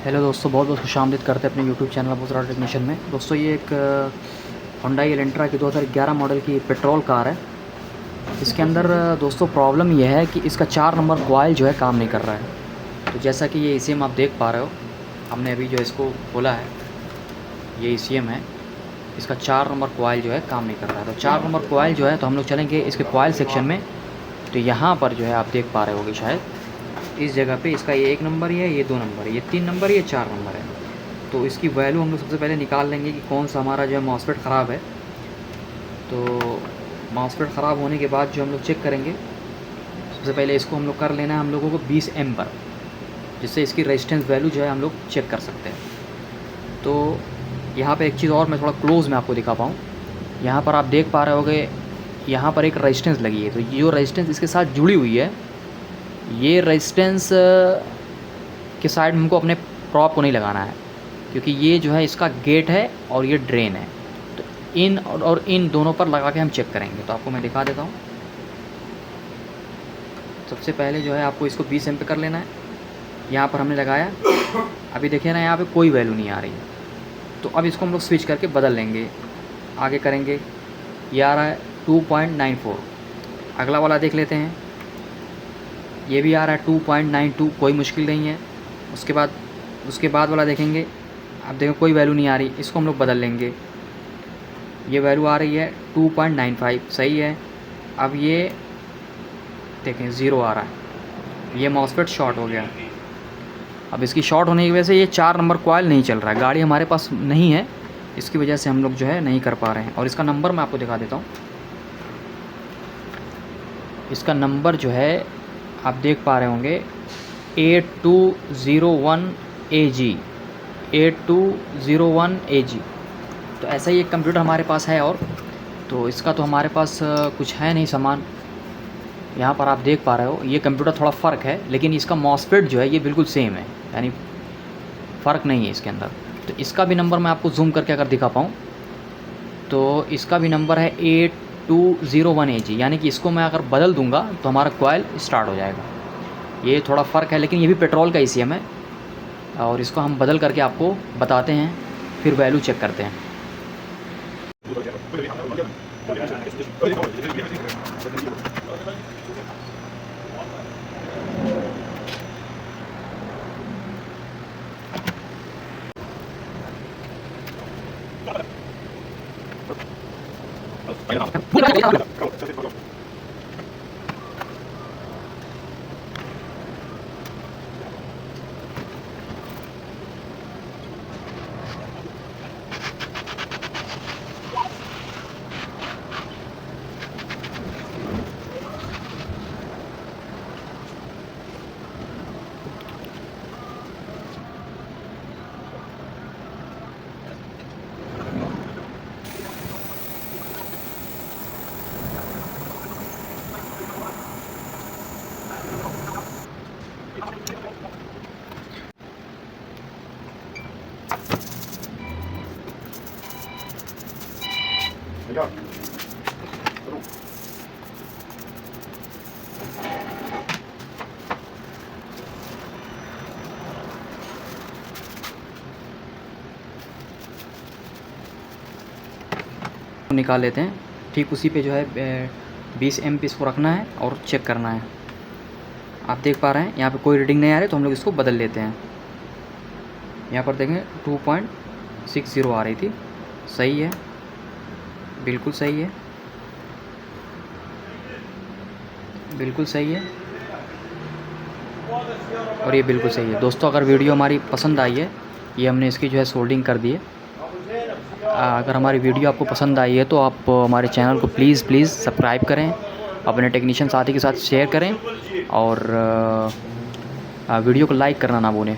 Hello दोस्तों, बहुत बहुत खुशामदीद करते हैं अपने YouTube channel Abuzar auto technician में। दोस्तों ये एक होंडा एलेंट्रा की 2011 मॉडल की पेट्रोल कार है। इसके अंदर दोस्तों प्रॉब्लम यह है कि इसका 4 नंबर कॉइल जो है काम नहीं कर रहा है। तो जैसा कि ये ECM आप देख पा रहे हो, हमने अभी जो इसको खोला है, ये ECM है। इसका 4 नंबर कॉइल जो है काम नहीं कर रहा है। तो 4 नंबर कॉइल जो है, तो हम लोग चलेंगे इसके कॉइल सेक्शन में। तो यहाँ पर जो है आप देख पा रहे होगे शायद, इस जगह पे इसका ये 1 नंबर है, ये 2 नंबर है, ये 3 नंबर, ये 4 नंबर है। तो इसकी वैल्यू हम लोग सबसे पहले निकाल लेंगे कि कौन सा हमारा जो है मॉसफेट ख़राब है। तो मॉसफेट ख़राब होने के बाद जो हम लोग चेक करेंगे, सबसे पहले इसको हम लोग कर लेना है हम लोगों को 20 एम्पर, जिससे इसकी रेजिस्टेंस वैल्यू जो है हम लोग चेक कर सकते हैं। तो यहाँ पे एक चीज़ और मैं थोड़ा क्लोज़ में आपको दिखा पाऊँ, यहाँ पर आप देख पा रहे होगे, यहाँ पर एक रेजिस्टेंस लगी है। तो ये जो रेजिस्टेंस इसके साथ जुड़ी हुई है, ये रेजिस्टेंस के साइड में हमको अपने प्रॉप को नहीं लगाना है, क्योंकि ये जो है इसका गेट है और ये ड्रेन है। तो इन और इन दोनों पर लगा के हम चेक करेंगे। तो आपको मैं दिखा देता हूँ। सबसे पहले जो है आपको इसको 20 एम पे कर लेना है। यहाँ पर हमने लगाया, अभी देखिए ना, यहाँ पे कोई वैल्यू नहीं आ रही है। तो अब इसको हम लोग स्विच करके बदल लेंगे, आगे करेंगे। ये आ रहा है 2.94। अगला वाला देख लेते हैं, ये भी आ रहा है 2.92, कोई मुश्किल नहीं है। उसके बाद वाला देखेंगे, अब देखो कोई वैल्यू नहीं आ रही, इसको हम लोग बदल लेंगे। ये वैल्यू आ रही है 2.95, सही है। अब ये देखें 0 आ रहा है, ये मॉसफेट शॉर्ट हो गया। अब इसकी शॉर्ट होने की वजह से ये 4 नंबर कॉइल नहीं चल रहा है, गाड़ी हमारे पास नहीं है, इसकी वजह से हम लोग जो है नहीं कर पा रहे हैं। और इसका नंबर मैं आपको दिखा देता हूँ। इसका नंबर जो है आप देख पा रहे होंगे, 8201 AG, 8201 AG। तो ऐसा ही एक कंप्यूटर हमारे पास है। और तो इसका तो हमारे पास कुछ है नहीं सामान। यहाँ पर आप देख पा रहे हो, ये कंप्यूटर थोड़ा फ़र्क है, लेकिन इसका मॉसफेट जो है ये बिल्कुल सेम है, यानी फ़र्क नहीं है इसके अंदर। तो इसका भी नंबर मैं आपको जूम करके अगर दिखा पाऊँ, तो इसका भी नंबर है 8201 AG, यानी कि इसको मैं अगर बदल दूंगा तो हमारा कॉइल स्टार्ट हो जाएगा। ये थोड़ा फ़र्क है, लेकिन ये भी पेट्रोल का ECM है। और इसको हम बदल करके आपको बताते हैं, फिर वैल्यू चेक करते हैं। निकाल लेते हैं। ठीक उसी पे जो है 20 एम पे इसको रखना है और चेक करना है। आप देख पा रहे हैं यहाँ पे कोई रीडिंग नहीं आ रही, तो हम लोग इसको बदल लेते हैं। यहाँ पर देखें 2.60 आ रही थी, सही है, बिल्कुल सही है, बिल्कुल सही है, और ये बिल्कुल सही है। दोस्तों अगर वीडियो हमारी पसंद आई है, ये हमने इसकी जो है सोल्डिंग कर दी है। अगर हमारी वीडियो आपको पसंद आई है तो आप हमारे चैनल को प्लीज़ सब्सक्राइब करें, अपने टेक्नीशियन साथी के साथ शेयर करें, और वीडियो को लाइक करना ना भूलें।